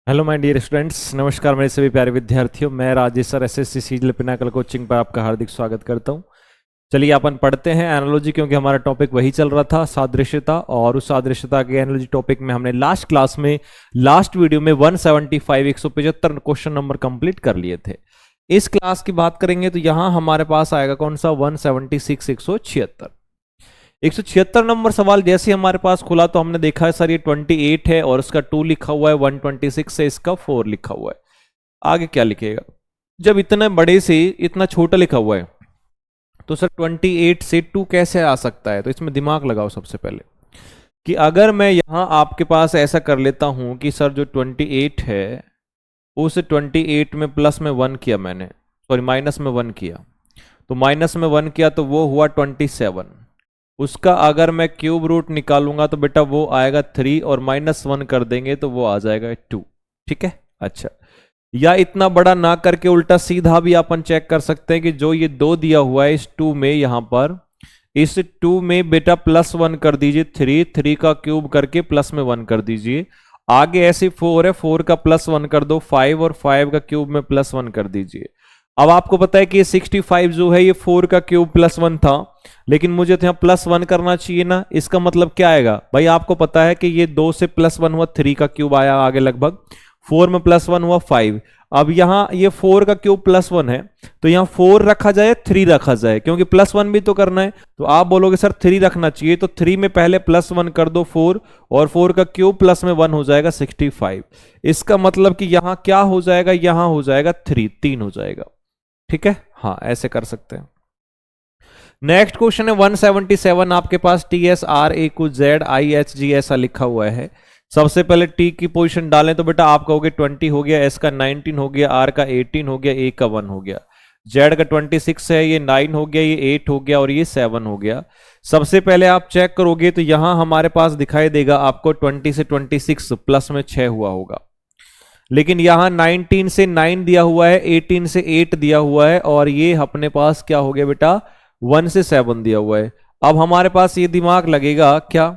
Hello my dear students, नमस्कार मेरे सभी प्यारे विद्यार्थियों। मैं Rajesh sir SSC CGL Pinnacle coaching पर आपका हार्दिक स्वागत करता हूं। चलिए अपन पढ़ते हैं एनालॉजी, क्योंकि हमारा टॉपिक वही चल रहा था, सादृश्यता। और उस सादृश्यता के एनालॉजी टॉपिक में हमने लास्ट क्लास में, लास्ट वीडियो में 175 175 क्वेश्चन नंबर कंप्लीट कर लिए थे। इस क्लास की बात करेंगे तो यहां हमारे पास आएगा कौन सा 176 176 नंबर सवाल। जैसे हमारे पास खुला तो हमने देखा है सर ये 28 है और इसका 2 लिखा हुआ है, 126 से इसका 4 लिखा हुआ है। आगे क्या लिखेगा? जब इतने बड़े से इतना छोटा लिखा हुआ है तो सर 28 से 2 कैसे आ सकता है? तो इसमें दिमाग लगाओ सबसे पहले कि अगर मैं यहां आपके पास ऐसा कर लेता हूं कि सर जो 28 है उस 28 में प्लस में 1 किया मैंने, सॉरी माइनस में 1 किया, तो माइनस में 1 किया तो वो हुआ 27। उसका अगर मैं क्यूब रूट निकालूंगा तो बेटा वो आएगा 3 और -1 कर देंगे तो वो आ जाएगा 2। ठीक है, अच्छा। या इतना बड़ा ना करके उल्टा सीधा भी अपन चेक कर सकते हैं कि जो ये 2 दिया हुआ है इस 2 में, यहां पर इस 2 में बेटा +1 कर दीजिए, 3 का क्यूब करके प्लस में 1 कर दीजिए। आगे ऐसे 4 है, 4 का +1 कर दो, 5 और 5 का क्यूब में +1 कर दीजिए। अब आपको पता है कि ये 65 जो है ये 4 का क्यूब +1 था, लेकिन मुझे तो यहाँ +1 करना चाहिए ना। इसका मतलब क्या आएगा भाई? आपको पता है कि ये 2 से +1 हुआ, 3 का क्यूब आया आगे लगभग, 4 में +1 हुआ 5। अब यहाँ ये 4 का क्यूब +1 है तो यहाँ 4 रखा जाए 3 रखा जाए, क्योंकि +1 भी तो करना है। तो आप बोलोगे सर 3 रखना चाहिए, तो 3 में पहले +1 कर दो 4, और 4 का क्यूब प्लस में 1 हो जाएगा 65। इसका मतलब कि यहाँ क्या हो जाएगा? यहाँ हो जाएगा 3 हो जाएगा। ठीक है, हाँ ऐसे कर सकते हैं। नेक्स्ट क्वेश्चन है 177। आपके पास TSRAQZIHG ऐसा लिखा हुआ है। सबसे पहले टी की पोजीशन डालें तो बेटा आप कहोगे 20 हो गया, एस का 19 हो गया, आर का 18 हो गया, ए का 1 हो गया, जेड का 26 है, ये 9 हो गया, ये 8 हो गया और ये 7 हो गया। सबसे पहले आप चेक करोगे तो यहां हमारे पास दिखाई देगा आपको 20 से 26 प्लस में 6 हुआ होगा, लेकिन यहां 19 से 9 दिया हुआ है, 18 से 8 दिया हुआ है, और ये अपने पास क्या हो गया बेटा 1 से 7 दिया हुआ है। अब हमारे पास ये दिमाग लगेगा क्या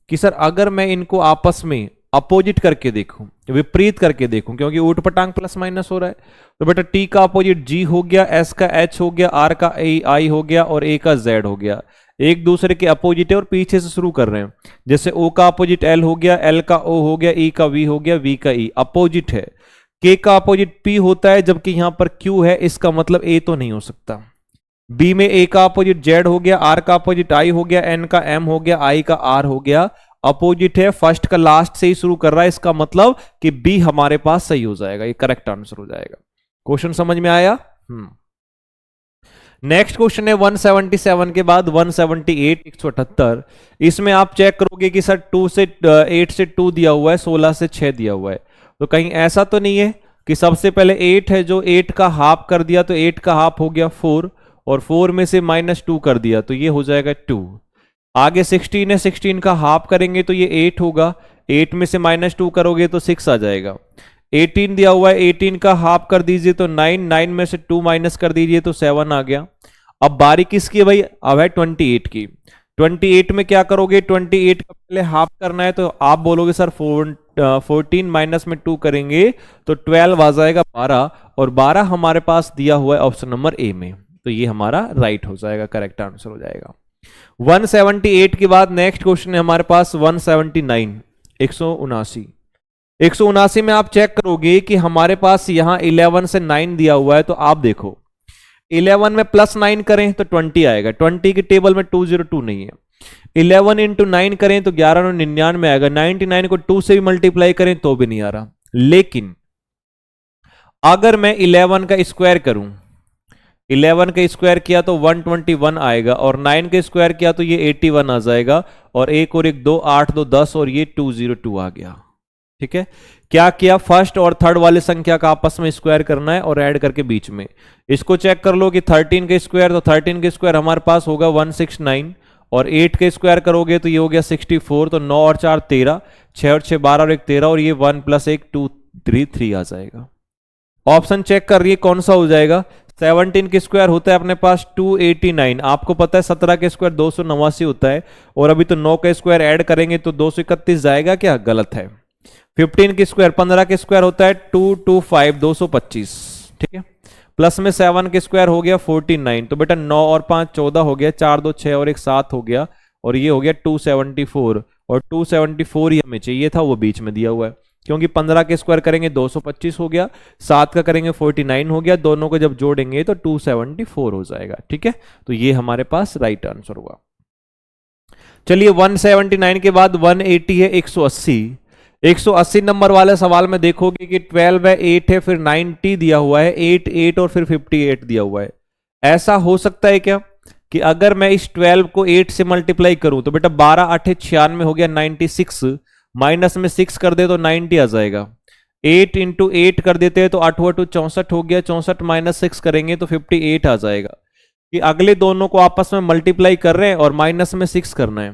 कि सर अगर मैं इनको आपस में अपोजिट करके देखूं, विपरीत करके देखूं, क्योंकि ऊट पटांग प्लस माइनस हो रहा है, तो बेटा टी का अपोजिट जी हो गया, एस का एच हो गया, आर का आई हो गया और ए का जेड हो गया। एक दूसरे के अपोजिट है और पीछे से शुरू कर रहे हैं। जैसे ओ का अपोजिट एल हो गया, एल का ओ हो गया, ई का वी हो गया, वी का ई अपोजिट है। के का अपोजिट पी होता है, जबकि यहां पर क्यू है, इसका मतलब ए तो नहीं हो सकता। बी में ए का अपोजिट जेड हो गया, आर का अपोजिट आई हो गया, एन का एम हो गया, आई का आर हो गया, अपोजिट है, फर्स्ट का लास्ट से ही शुरू कर रहा है, इसका मतलब कि बी हमारे पास सही हो जाएगा, ये करेक्ट आंसर हो जाएगा। क्वेश्चन समझ में आया? नेक्स्ट क्वेश्चन है 177 के बाद 178 178। इसमें आप चेक करोगे कि सर 2 से 8 से 2 दिया हुआ है, 16 से 6 दिया हुआ है, तो कहीं ऐसा तो नहीं है कि सबसे पहले 8 है, जो 8 का हाफ कर दिया तो 8 का हाफ हो गया 4, और 4 में से -2 कर दिया तो ये हो जाएगा 2। आगे 16 है, 16 का हाफ करेंगे तो ये 8 होगा, 8 में से -2 करोगे तो 6 आ जाएगा। 18 दिया हुआ है, 18 का हाफ कर दीजिए तो 9, 9 में से 2 माइनस कर दीजिए तो 7 आ गया। अब बारी किसकी है भाई? अब है 28 की। 28 में क्या करोगे? 28 का पहले हाफ करना है, तो आप बोलोगे सर 14 माइनस में 2 करेंगे तो 12 आ जाएगा 12, और 12 हमारे पास दिया हुआ है ऑप्शन नंबर ए में, तो ये हमारा राइट हो जाएगा, करेक्ट आंसर हो जाएगा। 178 के बाद नेक्स्ट क्वेश्चन है हमारे पास 179 179। 179 में आप चेक करोगे कि हमारे पास यहां 11 से 9 दिया हुआ है, तो आप देखो 11 में +9 करें तो 20 आएगा, 20 की टेबल में 202 नहीं है। 11 इंटू 9 करें तो 1199 आएगा, 99 को 2 से भी मल्टीप्लाई करें तो भी नहीं आ रहा। लेकिन अगर मैं 11 का स्क्वायर करूं, 11 का स्क्वायर किया तो 121 आएगा, और 9 का स्क्वायर किया तो ये 81 आ जाएगा, और एक और एक 2 8 2 10 और ये 202 आ गया। ठीक है, क्या किया? फर्स्ट और थर्ड वाली संख्या का आपस में स्क्वायर करना है और ऐड करके बीच में। इसको चेक कर लो कि 13 के स्क्वायर, तो 13 के स्क्वायर हमारे पास होगा 169, और 8 के स्क्वायर करोगे तो ये हो गया 64, तो 9 और 4 13, 6 और 6 12 और 1 13, और ये 1 + 1 2 3 आ जाएगा। ऑप्शन चेक कर रही है कौन सा हो जाएगा। 17 के स्क्वायर होता है अपने पास 289, आपको पता है 17 के स्क्वायर 289 होता है, और अभी तो 9 का स्क्वायर ऐड करेंगे तो 231 जाएगा क्या? गलत है। 15 के स्क्वायर 15 के स्क्वायर होता है 225 225, ठीक है। प्लस में 7 के स्क्वायर हो गया 49, तो बेटा 9 और 5 14 हो गया, 4 2 6 और 1 7 हो गया, और ये हो गया 274, और 274 ही हमें चाहिए था, वो बीच में दिया हुआ है, क्योंकि 15 के स्क्वायर करेंगे 225 हो गया, 7 का करेंगे 49 हो गया, दोनों को जब जोड़ेंगे तो 274 हो जाएगा, ठीक है। तो ये हमारे पास राइट आंसर हुआ। चलिए 179 के बाद 180 है 180। 180 नंबर वाले सवाल में देखोगे कि 12 है, 8 है, फिर 90 दिया हुआ है, 8 8 और फिर 58 दिया हुआ है। ऐसा हो सकता है क्या कि अगर मैं इस 12 को 8 से मल्टीप्लाई करूं तो बेटा 12 8 96 हो गया 96, माइनस में 6 कर दे तो 90 आ जाएगा। 8 इंटू 8 कर देते हैं तो 8 8 64 हो गया, 64 माइनस 6 करेंगे तो 58 आ जाएगा। कि अगले दोनों को आपस में मल्टीप्लाई कर रहे हैं और माइनस में 6 करना है।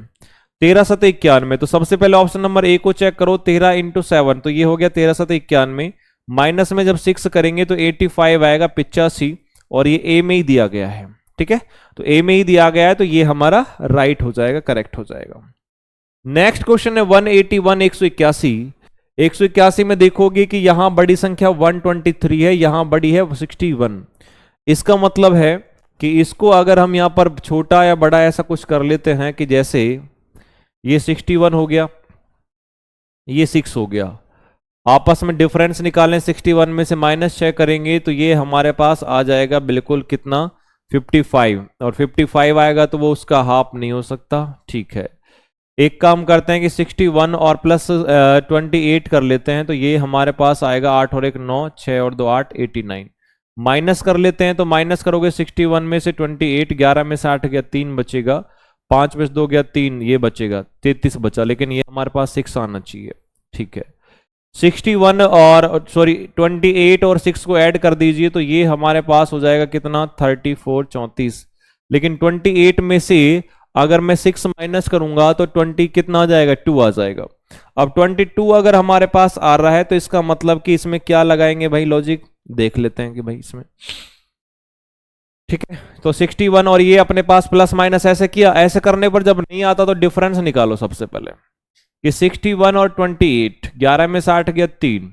13 7 91, तो सबसे पहले ऑप्शन नंबर ए को चेक करो, 13 इंटू 7, तो ये हो गया 13 7 91, माइनस में जब 6 करेंगे तो 85 आएगा 85, और ये ए में ही दिया गया है, ठीक है। तो ए में ही दिया गया है, तो ये हमारा राइट हो जाएगा, करेक्ट हो जाएगा। नेक्स्ट क्वेश्चन है 181 181। 181 में देखोगे कि यहां बड़ी संख्या 123 है, यहां बड़ी है 61। इसका मतलब है कि इसको अगर हम यहां पर छोटा या बड़ा ऐसा कुछ कर लेते हैं कि जैसे ये 61 हो गया, ये 6 हो गया, आपस में डिफरेंस निकालें, 61 में से -6 करेंगे तो ये हमारे पास आ जाएगा बिल्कुल कितना 55, और 55 आएगा तो वो उसका हाफ नहीं हो सकता, ठीक है। एक काम करते हैं कि 61 और प्लस 28 कर लेते हैं, तो ये हमारे पास आएगा 8 और 1 9, 6 और 2 8 89। माइनस कर लेते हैं, तो माइनस करोगे 61 में से 28, 11 में से 8 गया 3 बचेगा, 5 में से 2 गया 3, ये बचेगा 33 बचा, लेकिन ये हमारे पास 6 आना चाहिए, ठीक है। 61 और सॉरी 28 और 6 को ऐड कर दीजिए तो ये हमारे पास हो जाएगा कितना 34 34, लेकिन 28 में से अगर मैं 6 माइनस करूंगा तो 20 कितना आ जाएगा 2 आ जाएगा। अब 22 अगर हमारे पास आ रहा है तो इसका मतलब कि इसमें क्या लगाएंगे भाई, लॉजिक देख लेते हैं कि भाई इसमें, ठीक है। तो 61 और ये अपने पास प्लस माइनस ऐसे किया, ऐसे करने पर जब नहीं आता तो डिफरेंस निकालो सबसे पहले कि 61 और 28, 11 में से 8 गया 3,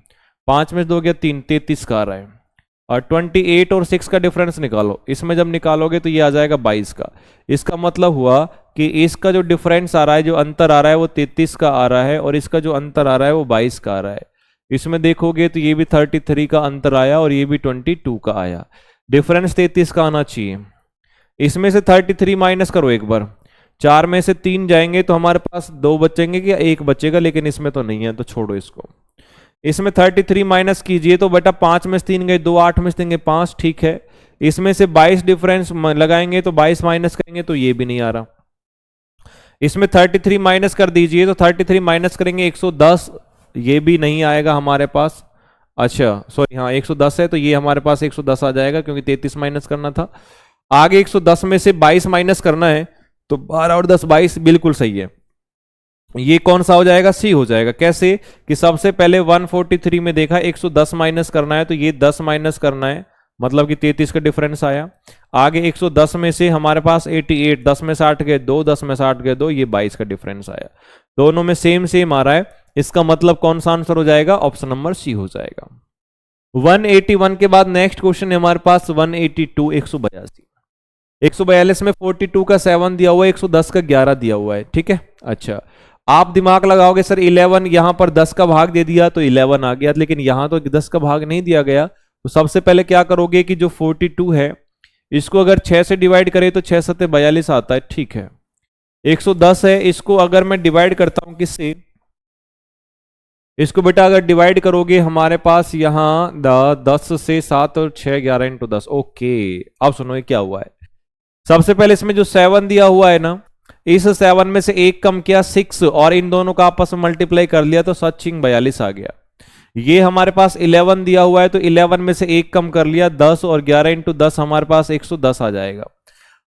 5 में से 2 गया 3, 33 का आ रहा है, और 28 और 6 का डिफरेंस निकालो, इसमें जब निकालोगे तो ये आ जाएगा 22 का। इसका मतलब हुआ कि इसका जो डिफरेंस आ रहा है, जो अंतर आ रहा है वो 33 का आ रहा है, और इसका जो अंतर आ रहा है वो 22 का आ रहा है। इसमें देखोगे तो ये भी 33 का अंतर आया और ये भी 22 का आया, डिफरेंस 33 का आना चाहिए। इसमें से 33 माइनस करो एक बार, 4 में से 3 जाएंगे तो हमारे पास 2 बचेंगे कि 1 बचेगा, लेकिन इसमें तो नहीं है तो छोड़ो इसको। इसमें 33 माइनस कीजिए तो बेटा 5 में से 3 गए 2, 8 में से 3 गए 5, ठीक है। इसमें से 22 डिफरेंस लगाएंगे तो 22 माइनस करेंगे तो ये भी नहीं आ रहा। इसमें 33 माइनस कर दीजिए तो 33 माइनस करेंगे 110, ये भी नहीं आएगा हमारे पास। अच्छा सॉरी हाँ 110 है तो ये हमारे पास 110 आ जाएगा, क्योंकि 33 माइनस करना था। आगे 110 में से 22 माइनस करना है तो 12 और 10 22, बिल्कुल सही है। ये कौन सा हो जाएगा, सी हो जाएगा। कैसे कि सबसे पहले 143 में देखा 110 माइनस करना है तो ये 10 माइनस करना है, मतलब कि 33 का डिफरेंस आया। आगे 110 में से हमारे पास 88, 10 में से 8 गए 2, 10 में से 8 गए 2, ये 22 का डिफरेंस आया। दोनों में सेम सेम आ रहा है, इसका मतलब कौन सा आंसर हो जाएगा, ऑप्शन नंबर सी हो जाएगा। 181 के बाद नेक्स्ट क्वेश्चन है हमारे पास 182 182। 142 में 42 का 7 दिया हुआ है, 110 का 11 दिया हुआ है, ठीक है। अच्छा आप दिमाग लगाओगे सर 11, यहां पर 10 का भाग दे दिया तो 11 आ गया, लेकिन यहां तो 10 का भाग नहीं दिया गया। तो सबसे पहले क्या करोगे कि जो 42 है इसको अगर 6 से डिवाइड करें तो 6 7 42 आता है, ठीक है। 110 है, इसको अगर मैं डिवाइड करता हूं किससे, इसको बेटा अगर डिवाइड करोगे हमारे पास यहां 10 से 7 और 6 11 इंटू 10। ओके अब सुनो ये क्या हुआ है। सबसे पहले इसमें जो 7 दिया हुआ है ना, इस 7 में से एक कम किया 6 और इन दोनों का आपस में मल्टीप्लाई कर लिया तो 42 आ गया। ये हमारे पास 11 दिया हुआ है तो 11 में से एक कम कर लिया 10 और 11 इंटू 10 हमारे पास 110 आ जाएगा।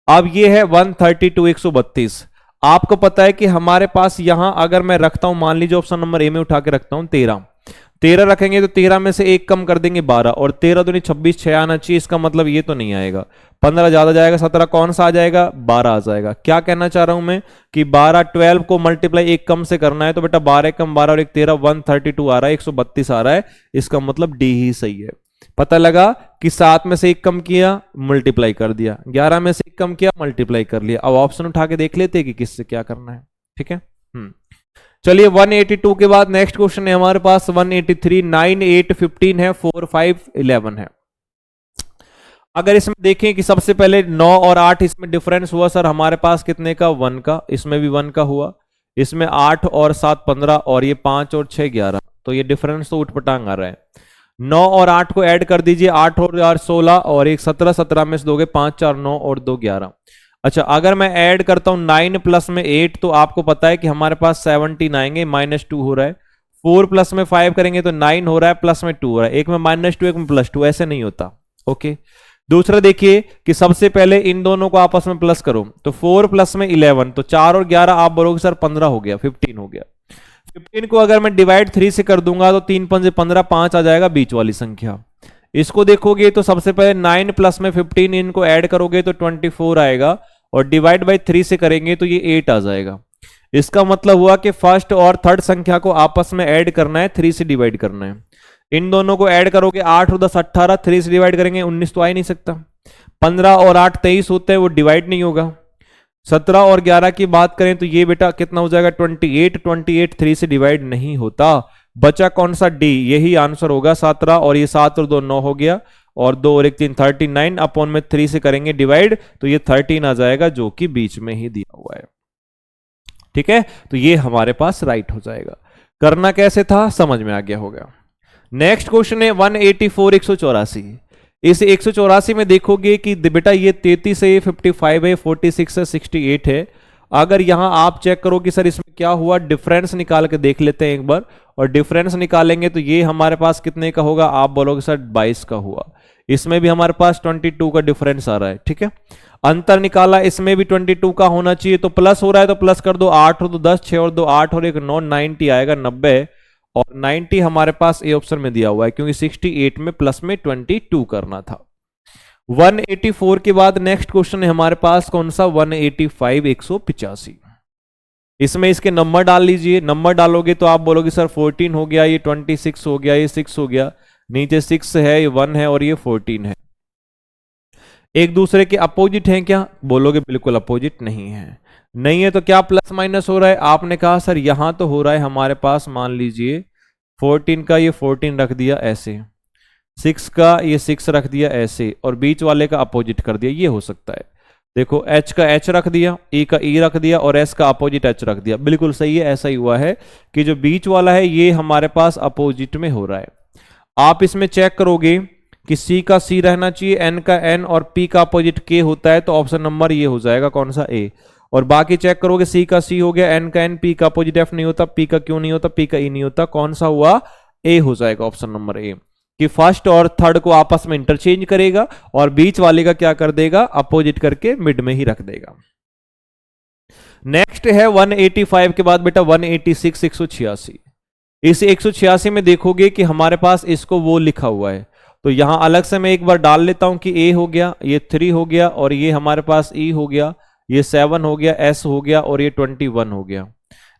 अब ये है 132 132। आपको पता है कि हमारे पास यहां अगर मैं रखता हूं, मान लीजिए ऑप्शन नंबर ए में उठा के रखता हूं 13, 13 रखेंगे तो 13 में से एक कम कर देंगे 12, और 13 दूनी 26, 6 आना चाहिए, इसका मतलब ये तो नहीं आएगा। 15 ज्यादा जाएगा, 17 कौन सा आ जाएगा, 12 आ जाएगा। क्या कहना चाह रहा हूं मैं कि 12 12 को मल्टीप्लाई एक कम से करना है, तो बेटा 12 कम 12 और 1 13, 132 आ रहा है, 132 आ रहा है, इसका मतलब डी ही सही है। पता लगा कि 7 में से एक कम किया, मल्टीप्लाई कर दिया, 11 में से एक कम किया, मल्टीप्लाई कर लिया। अब ऑप्शन उठा के देख लेते हैं कि किससे क्या करना है। ठीक है, चलिए 182 के बाद नेक्स्ट क्वेश्चन है हमारे पास 183, 9 8 15 है, 4 5 11 है। अगर इसमें देखें कि सबसे पहले 9 और 8 इसमें डिफरेंस हुआ सर हमारे पास कितने का, 1 का, इसमें भी 1 का हुआ, इसमें 8 और 7 15, और ये 5 और 6 11, तो ये डिफरेंस तो उठपटांग आ रहा है। 9 और 8 को ऐड कर दीजिए, 8 और 4 16, और एक 17, 17 में से दोगे 5 4 9 और 2 11। अच्छा, अगर मैं ऐड करता हूं 9 प्लस में 8, तो आपको पता है कि हमारे पास 17 आएंगे, -2 हो रहा है। 4 प्लस में 5 करेंगे तो 9 हो रहा है, प्लस में 2 हो रहा है, एक में -2 एक में +2, ऐसे नहीं होता। ओके, दूसरा देखिए कि सबसे पहले इन दोनों को आपस में प्लस करो, तो 4 प्लस में 11, तो 4 और 11 आप बोलोगे सर 15 हो गया, 15 हो गया। 15 को अगर मैं डिवाइड 3 से कर दूंगा तो 3 5 15, 5 आ जाएगा बीच वाली संख्या। इसको देखोगे तो सबसे पहले 9 प्लस में 15, इनको ऐड करोगे तो 24 आएगा, और डिवाइड बाई 3 से करेंगे तो ये 8 आ जाएगा। इसका मतलब हुआ कि फर्स्ट और थर्ड संख्या को आपस में ऐड करना है, 3 से डिवाइड करना है। इन दोनों को ऐड करोगे, 8 और 10 18, 3 से डिवाइड करेंगे 19 तो आ ही नहीं सकता। 15 और 8 23 होते हैं, वो डिवाइड नहीं होगा। 17 और 11 की बात करें तो ये बेटा कितना हो जाएगा, 28, 28 3 से डिवाइड नहीं होता। बचा कौन सा, डी, यही आंसर होगा 17, और ये 7 और 2 9 हो गया, और 2 और 1 3 39, अपॉन में 3 से करेंगे डिवाइड तो ये 13 आ जाएगा, जो कि बीच में ही दिया हुआ है। ठीक है, तो ये हमारे पास राइट हो जाएगा। करना कैसे था समझ में आ गया होगा। नेक्स्ट क्वेश्चन है 184, 184। इस 184 में देखोगे कि बेटा ये 33 है, 55 है, 46 है, 68 है। अगर यहां आप चेक करो कि सर इसमें क्या हुआ, डिफरेंस निकाल के देख लेते हैं एक बार, और डिफरेंस निकालेंगे तो ये हमारे पास कितने का होगा, आप बोलोगे सर 22 का हुआ। इसमें भी हमारे पास 22 का डिफरेंस आ रहा है। ठीक है, अंतर निकाला, इसमें भी 22 का होना चाहिए, तो प्लस हो रहा है तो प्लस कर दो, 8 और 2 10, 6 और 2 8 और 1 9, 90 आएगा, 90, और 90 हमारे पास ए ऑप्शन में दिया हुआ है, क्योंकि 68 में प्लस में 22 करना था। 184 के बाद नेक्स्ट क्वेश्चन है हमारे पास कौन सा, 185, 185। इसमें इसके नंबर डाल लीजिए, नंबर डालोगे तो आप बोलोगे सर 14 हो गया, ये 26 हो गया, ये 6 हो गया, नीचे 6 है, ये 1 है, और ये 14 है। एक दूसरे के अपोजिट हैं क्या, बोलोगे बिल्कुल अपोजिट नहीं है। नहीं है तो क्या प्लस माइनस हो रहा है, आपने कहा सर यहां तो हो रहा है हमारे पास, मान लीजिए 14 का ये 14 रख दिया ऐसे, 6 का ये 6 रख दिया ऐसे, और बीच वाले का अपोजिट कर दिया, ये हो सकता है। देखो H का H रख दिया, E का E रख दिया, और S का अपोजिट H रख दिया, बिल्कुल सही है। ऐसा ही हुआ है कि जो बीच वाला है ये हमारे पास अपोजिट में हो रहा है। आप इसमें चेक करोगे कि C का C रहना चाहिए, N का N, और P का अपोजिट K होता है, तो ऑप्शन नंबर ये हो जाएगा कौन सा, A। और बाकी चेक करोगे C का C हो गया, N का N, P का अपोजिट F नहीं होता, P का Q नहीं होता, P का E नहीं होता, कौन सा हुआ, A हो जाएगा, ऑप्शन नंबर A। कि फर्स्ट और थर्ड को आपस में इंटरचेंज करेगा, और बीच वाले का क्या कर देगा, अपोजिट करके मिड में ही रख देगा। नेक्स्ट है 185 के बाद बेटा 186, 186। इस 186 में देखोगे कि हमारे पास इसको वो लिखा हुआ है, तो यहां अलग से मैं एक बार डाल लेता हूं कि A हो गया, ये 3 हो गया, और ये हमारे पास E हो गया, ये 7 हो गया, S हो गया, और ये 21 हो गया।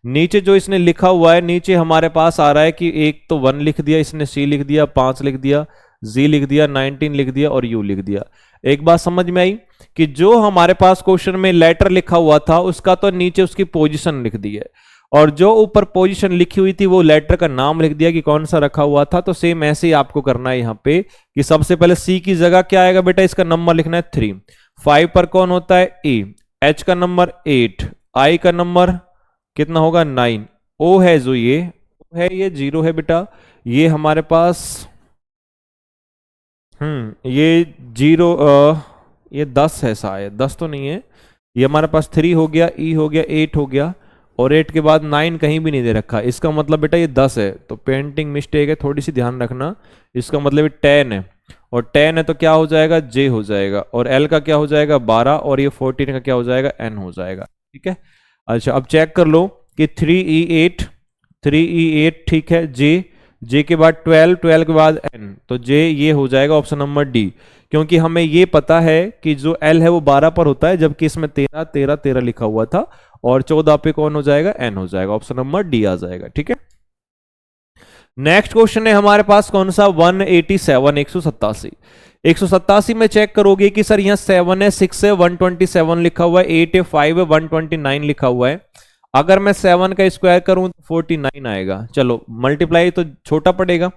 नीचे जो इसने लिखा हुआ है, नीचे हमारे पास आ रहा है कि एक तो 1 लिख दिया इसने, C लिख दिया, 5 लिख दिया, Z लिख दिया, 19 लिख दिया, और U लिख दिया। एक बात समझ में आई कि जो हमारे पास क्वेश्चन में लेटर लिखा हुआ था उसका तो नीचे उसकी पोजीशन लिख दी है, और जो ऊपर पोजीशन लिखी हुई थी वो लेटर का नाम लिख दिया कि कौन सा रखा हुआ था। तो सेम ऐसे ही आपको करना है यहाँ पे कि सबसे पहले C की जगह क्या आएगा बेटा, इसका नंबर लिखना है 3, 5 पर कौन होता है E, H का नंबर 8, I का नंबर कितना होगा 9, O है जो ये है, ये 0 है बेटा, ये हमारे पास ये 0 ये 10 है शायद, 10 तो नहीं है, ये हमारे पास 3 हो गया, E हो गया, 8 हो गया, और 8 के बाद 9 कहीं भी नहीं दे रखा, इसका मतलब बेटा ये 10 है, तो पेंटिंग मिस्टेक है, थोड़ी सी ध्यान रखना। इसका मतलब 10 है, और 10 है तो क्या हो जाएगा, J हो जाएगा, और L का क्या हो जाएगा 12, और ये 14 का क्या हो जाएगा, N हो जाएगा। ठीक है, अच्छा अब चेक कर लो कि 3E8 ठीक है, जे के बाद 12, 12 के बाद n, तो जे ये हो जाएगा ऑप्शन नंबर डी, क्योंकि हमें ये पता है कि जो l है वो 12 पर होता है, जबकि इसमें 13 13 13 लिखा हुआ था, और 14 पे कौन हो जाएगा, n हो जाएगा, ऑप्शन नंबर डी आ जाएगा। ठीक है, नेक्स्ट क्वेश्चन है हमारे पास कौन सा, 187, 187। 187 में चेक करोगे कि सर यहाँ 7 है, 6 है, 127 लिखा हुआ है, 8 है, 5 है, 129 लिखा हुआ है। अगर मैं 7 का स्क्वायर करूं तो 49 आएगा। चलो मल्टीप्लाई तो छोटा पड़ेगा,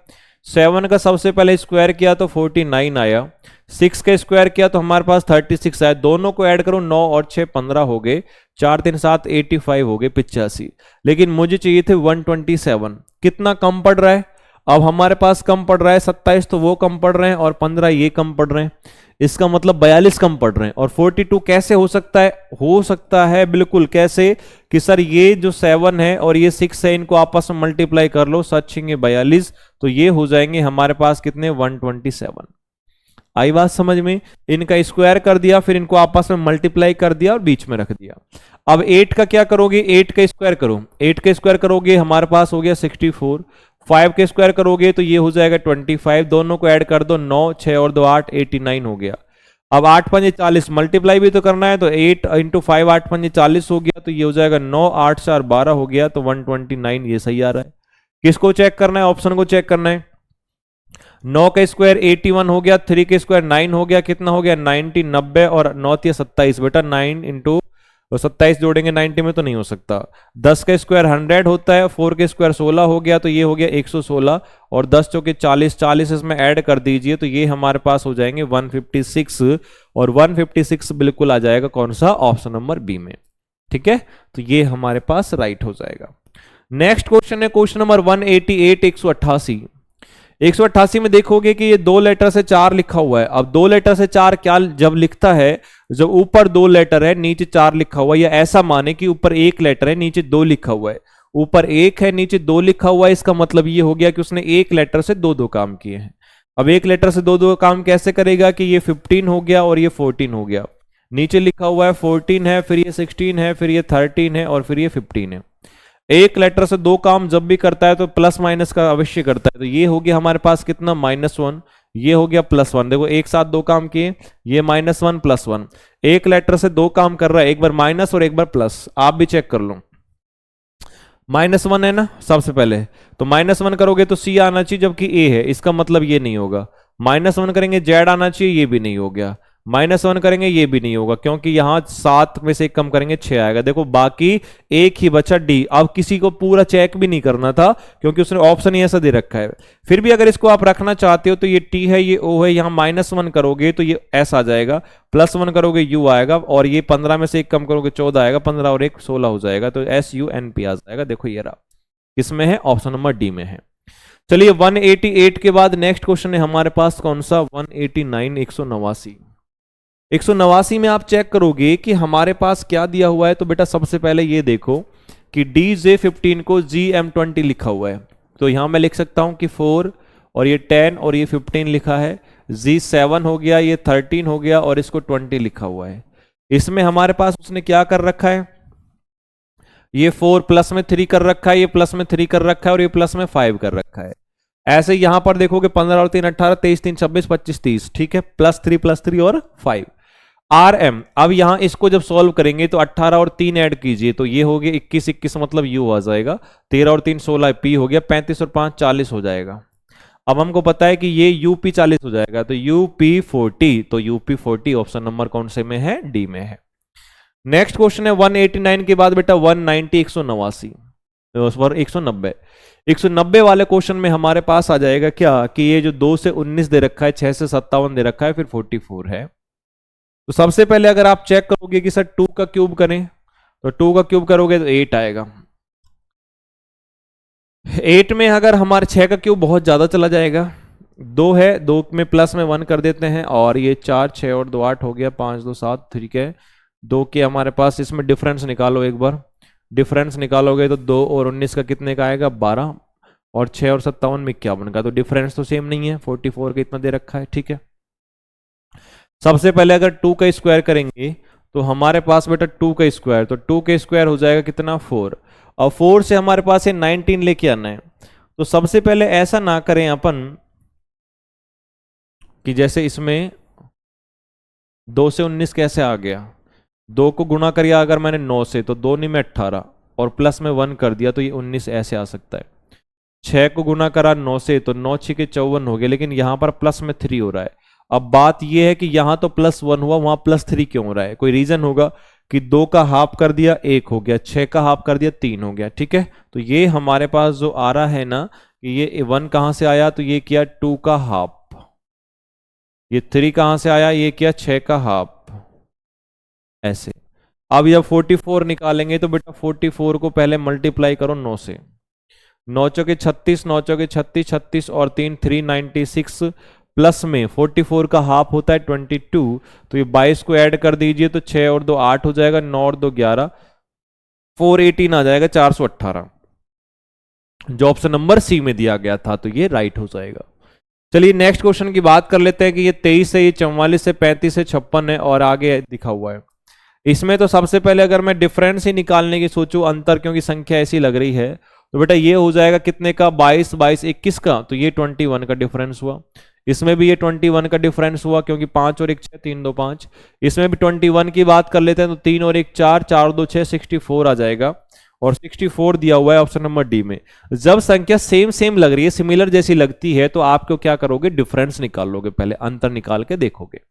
7 का सबसे पहले स्क्वायर किया तो 49 आया, 6 का स्क्वायर किया तो हमारे पास 36 आया, दोनों को ऐड करो 9 और 6 15 हो गए, 4 3 7 85 हो गए 85, लेकिन मुझे चाहिए थे 127। कितना कम पड़ रहा है, अब हमारे पास कम पड़ रहा है 27, तो वो कम पड़ रहे हैं, और 15 ये कम पड़ रहे हैं, इसका मतलब 42 कम पड़ रहे हैं। और 42 कैसे हो सकता है, हो सकता है बिल्कुल कैसे कि सर ये जो 7 है और ये 6 है, इनको आपस में मल्टीप्लाई कर लो, सचेंगे 42, तो ये हो जाएंगे हमारे पास कितने, 127। आई बात समझ में, इनका स्क्वायर कर दिया, फिर इनको आपस में मल्टीप्लाई कर दिया और बीच में रख दिया। अब 8 का क्या करोगे, 8 का स्क्वायर करो, 8 का स्क्वायर करोगे हमारे पास हो गया 64, 5 के स्क्वायर करोगे तो ये हो जाएगा 25, दोनों को ऐड कर दो, 9 6 और 2 8, 89 हो गया। अब 8 5 40, मल्टीप्लाई भी तो करना है, तो 8 इंटू 5 8 5 40 हो गया, तो ये हो जाएगा 9 8 4 12 हो गया, तो 129 ये सही आ रहा है। किसको चेक करना है, ऑप्शन को चेक करना है। 9 का स्क्वायर 81 हो गया, 3 के स्क्वायर 9 हो गया, कितना हो गया 90, 90 और 9 27, बेटा 9 इंटू 27 जोड़ेंगे 90 में तो नहीं हो सकता। 10 का स्क्वायर 100 होता है, 4 के स्क्वायर 16 हो गया, तो ये हो गया 116, और 10 चौके 40, 40 इसमें ऐड कर दीजिए, तो ये हमारे पास हो जाएंगे 156, और 156 बिल्कुल आ जाएगा कौन सा, ऑप्शन नंबर बी में। ठीक है, तो ये हमारे पास राइट हो जाएगा। नेक्स्ट क्वेश्चन है क्वेश्चन नंबर 188, 188। 188 में देखोगे कि ये 2 लेटर से 4 लिखा हुआ है। अब 2 लेटर से 4 क्या जब लिखता है, जब ऊपर 2 लेटर है नीचे 4 लिखा हुआ है, या ऐसा माने कि ऊपर 1 लेटर है नीचे 2 लिखा हुआ है, ऊपर 1 है नीचे 2 लिखा हुआ है, इसका मतलब ये हो गया कि उसने 1 लेटर से 2 2 काम किए हैं। अब 1 लेटर से 2 2 काम कैसे करेगा कि ये 15 हो गया और ये 14 हो गया, नीचे लिखा हुआ है 14 है, फिर ये 16 है, फिर ये 13 है, और फिर ये 15 है। एक लेटर से 2 काम जब भी करता है तो प्लस माइनस का अवश्य करता है, तो ये हो गया हमारे पास कितना, -1, ये हो गया +1। देखो एक साथ 2 काम किए, ये -1 +1, एक लेटर से 2 काम कर रहा है, एक बार माइनस और एक बार प्लस, आप भी चेक कर लो। -1 है ना सबसे पहले, तो -1 करोगे तो C आना चाहिए, जबकि A है, इसका मतलब ये नहीं होगा। -1 करेंगे Z आना चाहिए, ये भी नहीं हो गया। -1 करेंगे, ये भी नहीं होगा, क्योंकि यहां 7 में से 1 कम करेंगे 6 आएगा। देखो बाकी एक ही बचा D। अब किसी को पूरा चेक भी नहीं करना था, क्योंकि उसने ऑप्शन ही ऐसा दे रखा है। फिर भी अगर इसको आप रखना चाहते हो तो ये T है, ये O है, यहां -1 करोगे तो ये S आ जाएगा, +1 करोगे U आएगा, और ये 15 में से 1 कम करोगे 14 आएगा, 15 और 1 16 हो जाएगा, तो SUNP आ जाएगा। देखो ये रहा, किसमें है, ऑप्शन नंबर डी में है। चलिए 188 के बाद नेक्स्ट क्वेश्चन है हमारे पास कौन सा, 189, 189। 189 में आप चेक करोगे कि हमारे पास क्या दिया हुआ है, तो बेटा सबसे पहले ये देखो कि DJ15 को GM20 लिखा हुआ है, तो यहां मैं लिख सकता हूं कि 4 और ये 10 और ये 15 लिखा है, G7 हो गया, ये 13 हो गया, और इसको 20 लिखा हुआ है। इसमें हमारे पास उसने क्या कर रखा है, ये 4 प्लस में 3 कर रखा है, ये प्लस में 3 कर रखा है, और ये प्लस में 5 कर रखा है। ऐसे यहां पर देखोगे 15 और 3 18, 23 3 26 25 30, ठीक है, +3 और 5। RM, अब यहां इसको जब सॉल्व करेंगे तो 18 और 3 ऐड कीजिए, तो ये हो गया 21 21, मतलब U आ जाएगा, 13 और 3 16 P हो गया, 35 और 5 40 हो जाएगा। अब हमको पता है कि ये UP 40 हो जाएगा, तो UP 40, तो UP 40 ऑप्शन नंबर कौन से में है, डी में है। नेक्स्ट क्वेश्चन है 189 के बाद बेटा 190, 189, 190। 190 वाले क्वेश्चन में हमारे पास आ जाएगा क्या कि ये जो 2 से 19 दे रखा है, 6 से 57 दे रखा है, फिर 44 है। तो सबसे पहले अगर आप चेक करोगे कि सर 2 का क्यूब करें, तो 2 का क्यूब करोगे तो 8 आएगा। 8 में अगर हमारे 6 का क्यूब बहुत ज्यादा चला जाएगा, 2 है, 2 में प्लस में 1 कर देते हैं, और ये 4 6 और 2 8 हो गया, 5 2 7, ठीक है। 2 के हमारे पास इसमें डिफरेंस निकालो, एक बार डिफरेंस निकालोगे तो 2 और 19 का कितने का आएगा, 12, और 6 और 57 में 51 का, तो डिफरेंस तो सेम नहीं है, 44 का इतना दे रखा है, ठीक है। सबसे पहले अगर 2 का स्क्वायर करेंगे तो हमारे पास बेटा 2 का स्क्वायर, तो 2 का स्क्वायर हो जाएगा कितना, 4, और 4 से हमारे पास ये 19 लेके आना है, तो सबसे पहले ऐसा ना करें अपन कि जैसे इसमें 2 से 19 कैसे आ गया, 2 को गुणा करिए अगर मैंने 9 से तो 2 नहीं में 18 और प्लस में 1 कर दिया तो ये 19 ऐसे आ सकता है। 6 को गुणा करा 9 से तो 9 6 के 54 हो गए, लेकिन यहां पर प्लस में 3 हो रहा है। अब बात यह है कि यहां तो +1 हुआ, वहां +3 क्यों हो रहा है? कोई रीजन होगा कि 2 का हाफ कर दिया 1 हो गया, 6 का हाफ कर दिया 3 हो गया। ठीक है, तो ये हमारे पास जो आ रहा है ना कि ये 1 कहां से आया, तो ये किया 2 का हाफ, ये 3 कहां से आया, ये किया 6 का हाफ, ऐसे। अब जब 44 निकालेंगे तो बेटा 44 को पहले मल्टीप्लाई करो 9 से, 9 चौके 36, 9 चौके 36, 36 और 3 396 प्लस में 44 का हाफ होता है 22, तो ये 22 को ऐड कर दीजिए तो 6 और 2 8 हो जाएगा, 9 और 2 11, 418 आ जाएगा, 418 जो ऑप्शन नंबर सी में दिया गया था, तो ये राइट हो जाएगा। चलिए नेक्स्ट क्वेश्चन की बात कर लेते हैं कि ये 23 है, ये 44 है, 35 है, 56 है और आगे दिखा हुआ है। इसमें तो सबसे पहले अगर मैं डिफरेंस ही निकालने की सोचूं, अंतर क्योंकि संख्या ऐसी लग रही है, तो बेटा ये हो जाएगा कितने का, 22 22 21 का, तो ये 21 का डिफरेंस हुआ। इसमें भी ये 21 का डिफरेंस हुआ क्योंकि 5 और 1 6, 3 2 5। इसमें भी 21 की बात कर लेते हैं तो 3 और 1 4, 4 और 2 6, 64 आ जाएगा और 64 दिया हुआ है ऑप्शन नंबर डी में। जब संख्या सेम सेम लग रही है, सिमिलर जैसी लगती है, तो आपको क्या करोगे, डिफरेंस निकाल लोगे, पहले अंतर निकाल के देखोगे।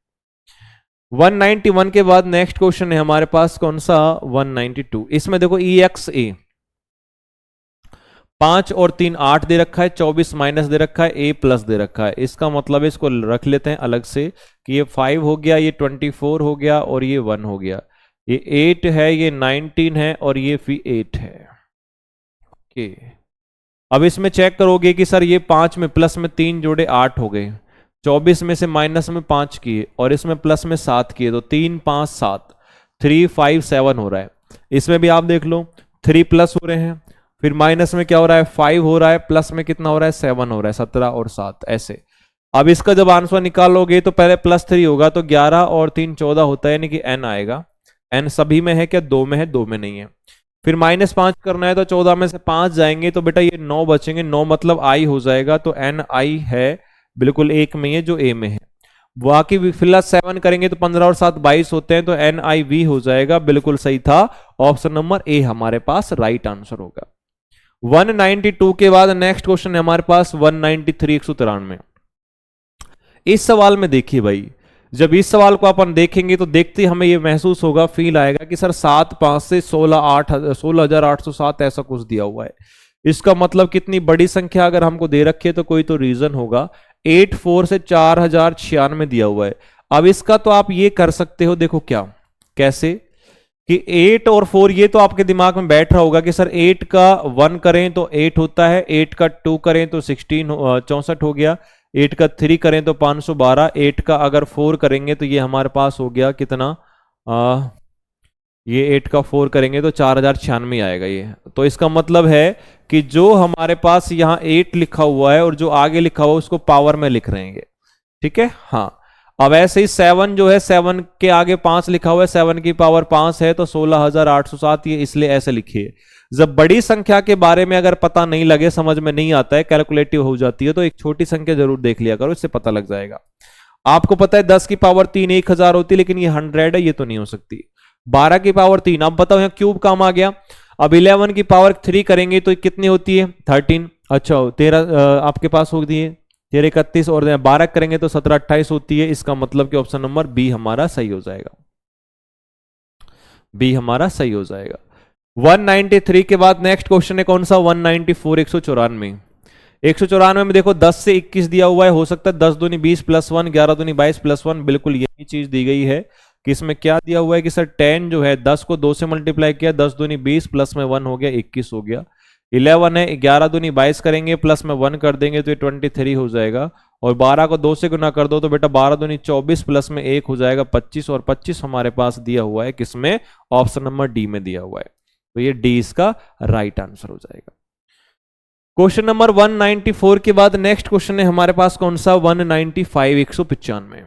191 के बाद नेक्स्ट क्वेश्चन है हमारे पास कौन सा, 192। इसमें देखो EXA 5 और 3 8 दे रखा है, 24 माइनस दे रखा है, A प्लस दे रखा है। इसका मतलब है इसको रख लेते हैं अलग से कि ये 5 हो गया, ये 24 हो गया और ये 1 हो गया, ये 8 है, ये 19 है और ये भी 8 है। ओके, अब इसमें चेक करोगे कि सर ये 5 में प्लस में 3 जोड़े 8 हो गए, 24 में से माइनस में 5 किए और इसमें प्लस में 7 किए, तो 3 5 7, 3 5 7 हो रहा है। इसमें भी आप देख लो 3 प्लस हो रहे हैं, फिर माइनस में क्या हो रहा है, 5 हो रहा है, प्लस में कितना हो रहा है, 7 हो रहा है, 17 और 7 ऐसे। अब इसका जब आंसर निकालोगे तो पहले +3 होगा, तो 11 और 3 14 होता है, यानी कि n आएगा। n सभी में है क्या, 2 में है, 2 में नहीं है। फिर -5 करना है तो 14 में से 5 जाएंगे तो बेटा ये 9 बचेंगे, 9 मतलब i हो जाएगा, तो n i है बिल्कुल 1 में है जो a में है। बाकी फिलहाल 7 करेंगे तो 15 और 7 22 होते हैं, तो NIV हो जाएगा, बिल्कुल सही था, ऑप्शन नंबर ए हमारे पास राइट आंसर होगा। 192 के बाद नेक्स्ट क्वेश्चन है हमारे पास 193 193। इस सवाल में देखिए भाई, जब इस सवाल को अपन देखेंगे तो देखते हमें ये महसूस होगा, फील आएगा कि सर 7 5 से 16,807 ऐसा कुछ दिया हुआ है। इसका मतलब कितनी बड़ी संख्या अगर हमको दे रखी है तो कोई तो रीजन होगा। 8 4 से 4096 दिया हुआ है। अब इसका तो आप ये कर सकते हो, देखो क्या कैसे कि 8 और 4 ये तो आपके दिमाग में बैठ रहा होगा कि सर 8 का 1 करें तो 8 होता है, 8 का 2 करें तो 64 हो गया, 8 का 3 करें तो 512, 8 का अगर 4 करेंगे तो ये हमारे पास हो गया कितना, ये 8 का 4 करेंगे तो 4096 आएगा ये। तो इसका मतलब है कि जो हमारे पास यहाँ 8 लिखा हुआ है और जो आगे लिखा हुआ है उसको पावर में लिख रहे हैं, ठीक है। हाँ, अब ऐसे ही 7 जो है, 7 के आगे 5 लिखा हुआ है, 7 की पावर 5 है तो 16,807, ये इसलिए ऐसे लिखिए। जब बड़ी संख्या के बारे में अगर पता नहीं लगे, समझ में नहीं आता है, कैलकुलेटिव हो जाती है, तो एक छोटी संख्या जरूर देख लिया करो, इससे पता लग जाएगा। आपको पता है 10 की पावर 3 1000 होती है, लेकिन ये 100 है, ये तो नहीं हो सकती। 12 की पावर 3, अब बताओ यहाँ क्यूब काम आ गया। अब 11 की पावर 3 करेंगे तो कितनी होती है, 13। अच्छा 13 आपके पास होती है, 13 31 और 12 करेंगे तो 17 28 होती है। इसका मतलब कि ऑप्शन नंबर बी हमारा सही हो जाएगा, बी हमारा सही हो जाएगा। 193 के बाद नेक्स्ट क्वेश्चन है कौन सा, 194 194। 194 में देखो 10 से 21 दिया हुआ है, हो सकता है 10 दूनी 20 + 1, 11 दूनी 22 + 1, बिल्कुल यही चीज दी गई है कि इसमें क्या दिया हुआ है कि सर 10 जो है 10 को 2 से मल्टीप्लाई किया, 10 दूनी 20 प्लस में 1 हो गया 21 हो गया। 11 है, 11 दूनी 22 करेंगे प्लस में 1 कर देंगे तो ये 23 हो जाएगा। और 12 को 2 से गुना कर दो तो बेटा 12 दूनी 24 प्लस में 1 हो जाएगा 25, और 25 हमारे पास दिया हुआ है किसमें, ऑप्शन नंबर डी में दिया हुआ है, तो ये डी इसका राइट आंसर हो जाएगा। क्वेश्चन नंबर 194 के बाद नेक्स्ट क्वेश्चन है हमारे पास कौन सा, 195 195।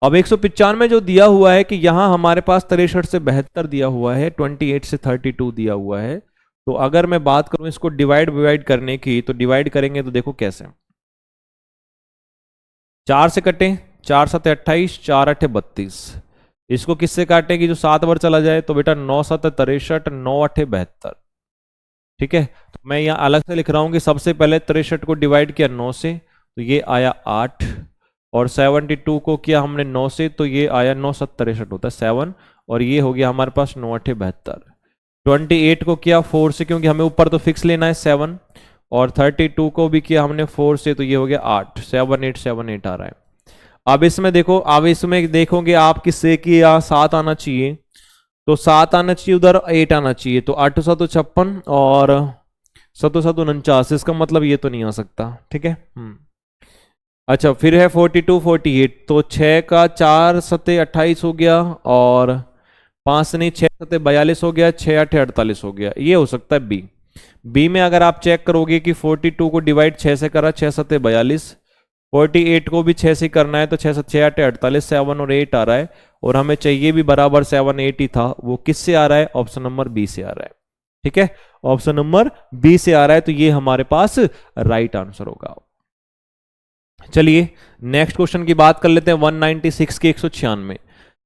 अब 195 जो दिया हुआ है कि यहां हमारे पास 63 से 72 दिया हुआ है, 28 से 32 दिया हुआ है, तो अगर मैं बात करूं इसको डिवाइड करने की, तो डिवाइड करेंगे तो देखो कैसे, 4 से कटें, 4 7 28, 4 8 32। इसको किससे काटेंगे, जो 7 बार चला जाए, तो बेटा 9 7 63, 9 8 72। ठीक है, तो मैं यहाँ अलग से लिख रहा हूँ कि सबसे पहले 63 को डिवाइड किया 9 से, तो ये आया 8, और 72 को किया हमने 9 से, तो ये आया 9 7 63 होता है 7, और ये हो गया हमारे पास 9 8 72। 28 को किया 4 से, क्योंकि हमें ऊपर तो फिक्स लेना है 7, और 32 को भी किया हमने 4 से, तो ये हो गया 8, 7 8 7 8 आ रहा है। अब इसमें देखो, अब इसमें देखोगे आप किससे कि यहाँ 7 आना चाहिए, तो 7 आना चाहिए, उधर 8 आना चाहिए, तो 8 7 56 और 7 7 49, इसका मतलब ये तो नहीं आ सकता। ठीक है, अच्छा फिर है 42 48, तो 6 का 4 7 28 हो गया, और 5 नहीं 6 7 42 हो गया, 6 8 48 हो गया, ये हो सकता है बी। बी में अगर आप चेक करोगे कि 42 को डिवाइड 6 से करा, 6 7 42, 48 को भी 6 से करना है, तो 6 7 6 8 48, 7 और 8 आ रहा है, और हमें चाहिए भी बराबर 7 8 ही था, वो किससे आ रहा है, ऑप्शन नंबर बी से आ रहा है। ठीक है, ऑप्शन नंबर बी से आ रहा है, तो ये हमारे पास राइट आंसर होगा। चलिए नेक्स्ट क्वेश्चन की बात कर लेते हैं, 196 के 196।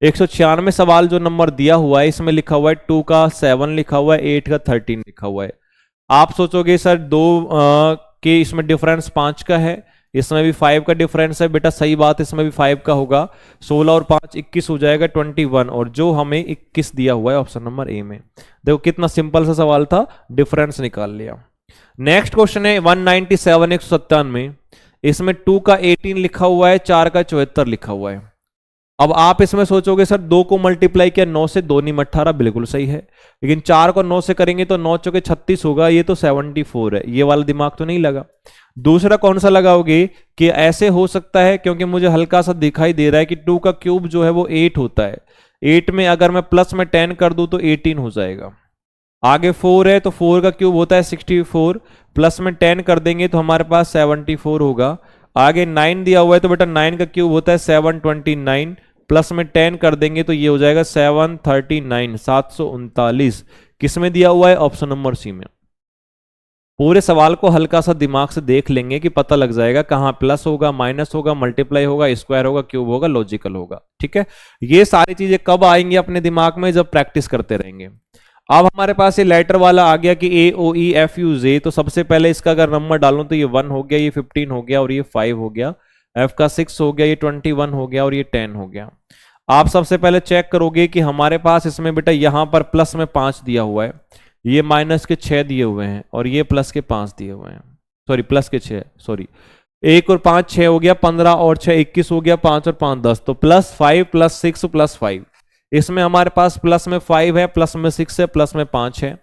196 सवाल जो नंबर दिया हुआ है, इसमें लिखा हुआ है 2 का 7 लिखा हुआ है, 8 का 13 लिखा हुआ है। आप सोचोगे सर दो के इसमें डिफरेंस 5 का है, इसमें भी 5 का डिफरेंस है, बेटा सही बात, इसमें भी 5 का होगा, 16 और 5 21 हो जाएगा 21, और जो हमें 21 दिया हुआ है ऑप्शन नंबर ए में। देखो कितना सिंपल सा सवाल था, डिफरेंस निकाल लिया। नेक्स्ट क्वेश्चन है 197 197, इसमें 2 का 18 लिखा हुआ है, 4 का 74 लिखा हुआ है। अब आप इसमें सोचोगे सर 2 को मल्टीप्लाई किया 9 से, 2 नहीं 18, बिल्कुल सही है, लेकिन 4 को 9 से करेंगे तो 9 चौके 36 होगा, ये तो 74 है, ये वाला दिमाग तो नहीं लगा। दूसरा कौन सा लगाओगे कि ऐसे हो सकता है, क्योंकि मुझे हल्का सा दिखाई दे रहा है कि 2 का क्यूब जो है वो 8 होता है, 8 में अगर मैं प्लस में 10 कर दूं तो 18 हो जाएगा। आगे 4 है, तो 4 का क्यूब होता है 64, प्लस में 10 कर देंगे तो हमारे पास 74 होगा। आगे 9 दिया हुआ है, तो बेटा 9 का क्यूब होता है 729, प्लस में 10 कर देंगे तो ये हो जाएगा 739, 739। किस में दिया हुआ है, ऑप्शन नंबर सी में। पूरे सवाल को हल्का सा दिमाग से देख लेंगे कि पता लग जाएगा कहां प्लस होगा, माइनस होगा, मल्टीप्लाई होगा, स्क्वायर होगा, क्यूब होगा, लॉजिकल होगा। ठीक है, ये सारी चीजें कब आएंगी अपने दिमाग में, जब प्रैक्टिस करते रहेंगे। अब हमारे पास ये लेटर वाला आ गया कि ए ओ ई एफ यू जे, तो सबसे पहले इसका अगर नंबर डालूं तो ये 1 हो गया, ये 15 हो गया, और ये 5 हो गया, एफ का 6 हो गया, ये 21 हो गया, और ये 10 हो गया। आप सबसे पहले चेक करोगे कि हमारे पास इसमें बेटा यहां पर प्लस में 5 दिया हुआ है, ये माइनस के 6 दिए हुए हैं, और ये प्लस के 5 दिए हुए हैं, सॉरी प्लस के 6, सॉरी 1 और 5 6 हो गया, 15 और 6 21 हो गया, 5 और 5 10, तो +5 +6 +5। इसमें हमारे पास प्लस में 5 है, प्लस में 6 है, प्लस में 5 है,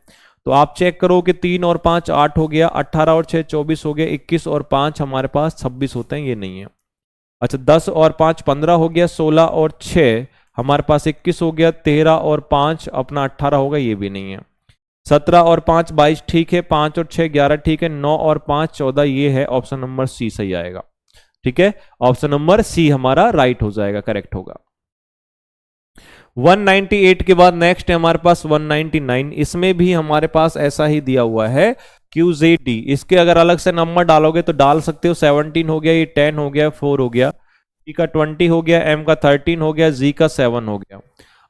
तो आप चेक करो कि 3 और 5 8 हो गया, 18 और 6 24 हो गया, 21 और 5 हमारे पास 26 होते हैं, ये नहीं है। अच्छा 10 और 5 15 हो गया, 16 और 6 हमारे पास 21 हो गया, 13 और 5 अपना 18 होगा, ये भी नहीं है। 17 और 5 22 ठीक है, 5 और 6 11 ठीक है, 9 और 5 14, ये है, ऑप्शन नंबर सी सही आएगा। ठीक है, ऑप्शन नंबर सी हमारा राइट हो जाएगा, करेक्ट होगा। 198 के बाद नेक्स्ट है हमारे पास 199, इसमें भी हमारे पास ऐसा ही दिया हुआ है QZD। इसके अगर अलग से नंबर डालोगे तो डाल सकते हो, 17 हो गया, ये 10 हो गया, 4 हो गया, T का 20 हो गया, M का 13 हो गया, Z का 7 हो गया।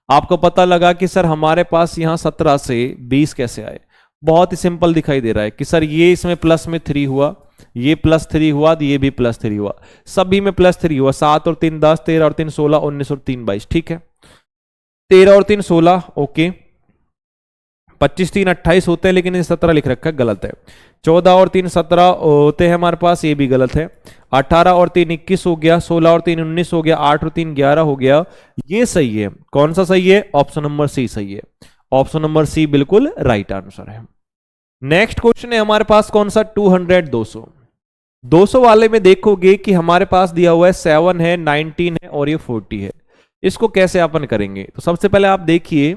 आपको पता लगा कि सर हमारे पास यहाँ 17 से 20 कैसे आए, बहुत ही सिंपल दिखाई दे रहा है कि सर ये इसमें प्लस में 3 हुआ, ये +3 हुआ, ये भी +3 हुआ, सभी में +3 हुआ, 7 और 3 10, 13 और 3 16, 19 और 3 22। ठीक है, 13 और 3 16, ओके, 25 3 28 होते हैं, लेकिन 17 लिख रखा है, गलत है। 14 और 3 17 होते हैं हमारे पास, ये भी गलत है। 18 और 3 21 हो गया, 16 और 3 19 हो गया, 8 और 3 11 हो गया, ये सही है। कौन सा सही है, ऑप्शन नंबर सी सही है, ऑप्शन नंबर सी बिल्कुल राइट आंसर है। नेक्स्ट क्वेश्चन है हमारे पास कौन सा, 200 200। 200 वाले में देखोगे कि हमारे पास दिया हुआ है 7 है, 19 है, और ये 40 है। इसको कैसे अपन करेंगे, तो सबसे पहले आप देखिए,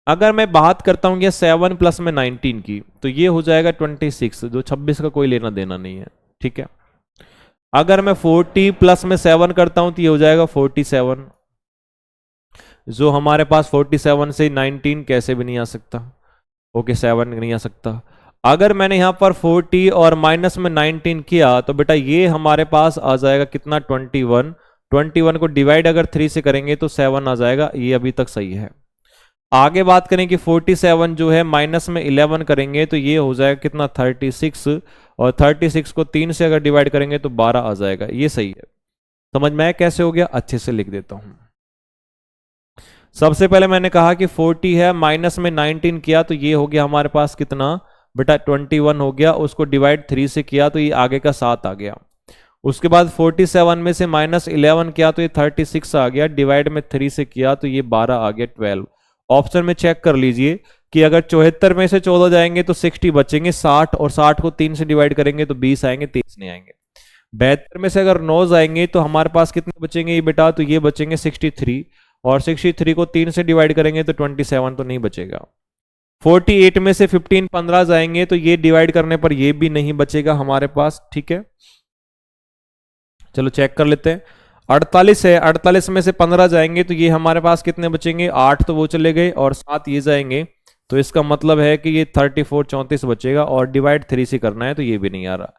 अगर मैं बात करता हूं ये 7 प्लस में 19 की, तो ये हो जाएगा 26, जो 26 का कोई लेना देना नहीं है। ठीक है, अगर मैं 40 प्लस में 7 करता हूं तो ये हो जाएगा 47, जो हमारे पास 47 से 19 कैसे भी नहीं आ सकता। ओके 7 नहीं आ सकता। अगर मैंने यहाँ पर 40 और माइनस में 19 किया तो बेटा ये हमारे पास आ जाएगा कितना 21। 21 को डिवाइड अगर 3 से करेंगे तो 7 आ जाएगा, ये अभी तक सही है। आगे बात करें कि 47 जो है माइनस में 11 करेंगे तो ये हो जाएगा कितना 36, और 36 को 3 से अगर डिवाइड करेंगे तो 12 आ जाएगा, ये सही है। समझ में आया कैसे हो गया? अच्छे से लिख देता हूं। सबसे पहले मैंने कहा कि 40 है, माइनस में 19 किया तो ये हो गया हमारे पास कितना बेटा 21 हो गया, उसको डिवाइड 3 से किया तो ये आगे का 7 आ गया। उसके बाद 47 में से माइनस 11 किया तो ये 36 आ गया, डिवाइड में 3 से किया तो ये 12 आ गया 12। ऑप्शन में चेक कर लीजिए कि अगर 74 में से 14 जाएंगे तो 60 बचेंगे, 60 और 60 को 3 से डिवाइड करेंगे तो 20 आएंगे, 23 नहीं आएंगे। 72 में से अगर 9 जाएंगे तो हमारे पास कितने बचेंगे ये बेटा, तो ये बचेंगे 63, और 63 को 3 से डिवाइड करेंगे तो 27 तो नहीं बचेगा। 48 में से 15 जाएंगे तो ये डिवाइड करने पर ये भी नहीं बचेगा हमारे पास, ठीक है। चलो चेक कर लेते हैं। 48 है, 48 में से 15 जाएंगे तो ये हमारे पास कितने बचेंगे 8, तो वो चले गए, और 7 ये जाएंगे तो इसका मतलब है कि ये 34 34 बचेगा, और डिवाइड 3 से करना है तो ये भी नहीं आ रहा।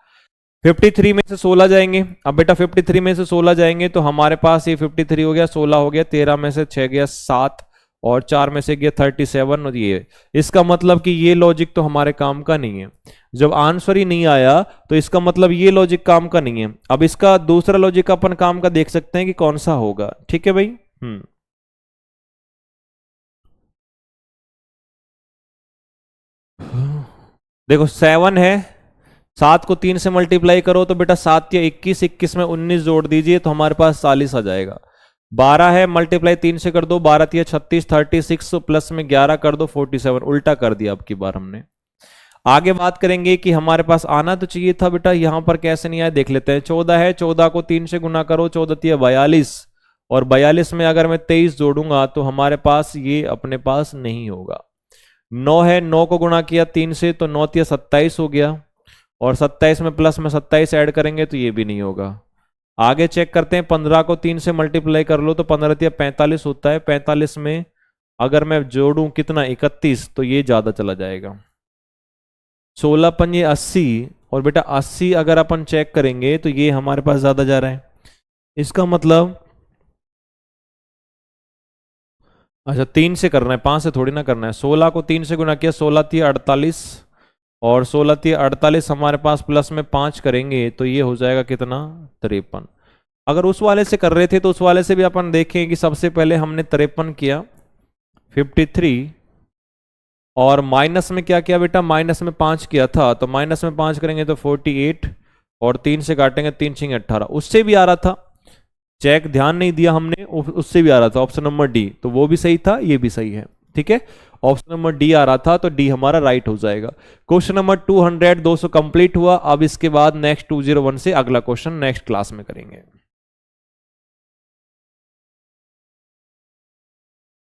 53 में से 16 जाएंगे, अब बेटा 53 में से 16 जाएंगे तो हमारे पास ये 53 हो गया, 16 हो गया, 13 में से 6 गया 7, और 4 में से गया 37, और ये इसका मतलब कि ये लॉजिक तो हमारे काम का नहीं है। जब आंसर ही नहीं आया तो इसका मतलब ये लॉजिक काम का नहीं है। अब इसका दूसरा लॉजिक अपन काम का देख सकते हैं कि कौन सा होगा, ठीक है भाई। देखो 7 है, 7 को 3 से मल्टीप्लाई करो तो बेटा 7 या 21, 21 में 19 जोड़ दीजिए तो हमारे पास 40 आ जाएगा। 12 है, मल्टीप्लाई 3 से कर दो, 12 या 36, 36 प्लस में 11 कर दो 47, उल्टा कर दिया अब की बार हमने। आगे बात करेंगे कि हमारे पास आना तो चाहिए था बेटा, यहां पर कैसे नहीं आया देख लेते हैं। 14 है, 14 को 3 से गुना करो, 14 या 42, और 42 में अगर मैं 23 जोड़ूंगा तो हमारे पास ये अपने पास नहीं होगा। 9 है, 9 को गुणा किया 3 से तो 9 या 27 हो गया, और 27 में प्लस में 27 ऐड करेंगे तो ये भी नहीं होगा। आगे चेक करते हैं, 15 को 3 से मल्टीप्लाई कर लो तो 15 या 45 होता है, 45 में अगर मैं जोड़ूं कितना 31 तो ये ज्यादा चला जाएगा। 16 पंजे 80, और बेटा 80 अगर अपन चेक करेंगे तो ये हमारे पास ज्यादा जा रहा है, इसका मतलब अच्छा 3 से करना है, 5 से थोड़ी ना करना है। 16 को 3 से गुना किया, 16 थी 48, और 16 थी 48 हमारे पास प्लस में 5 करेंगे तो ये हो जाएगा कितना 53। अगर उस वाले से कर रहे थे तो उस वाले से भी अपन देखें कि सबसे पहले हमने 53 किया 53, और माइनस में क्या किया बेटा, माइनस में 5 किया था, तो माइनस में 5 करेंगे तो 48, और 3 से काटेंगे 3 6 18, उससे भी आ रहा था, चेक ध्यान नहीं दिया हमने, उससे भी आ रहा था ऑप्शन नंबर डी, तो वो भी सही था, ये भी सही है, ठीक है। ऑप्शन नंबर डी आ रहा था तो डी हमारा राइट हो जाएगा। क्वेश्चन नंबर 200 200 कंप्लीट हुआ। अब इसके बाद नेक्स्ट 201 से अगला क्वेश्चन नेक्स्ट क्लास में करेंगे।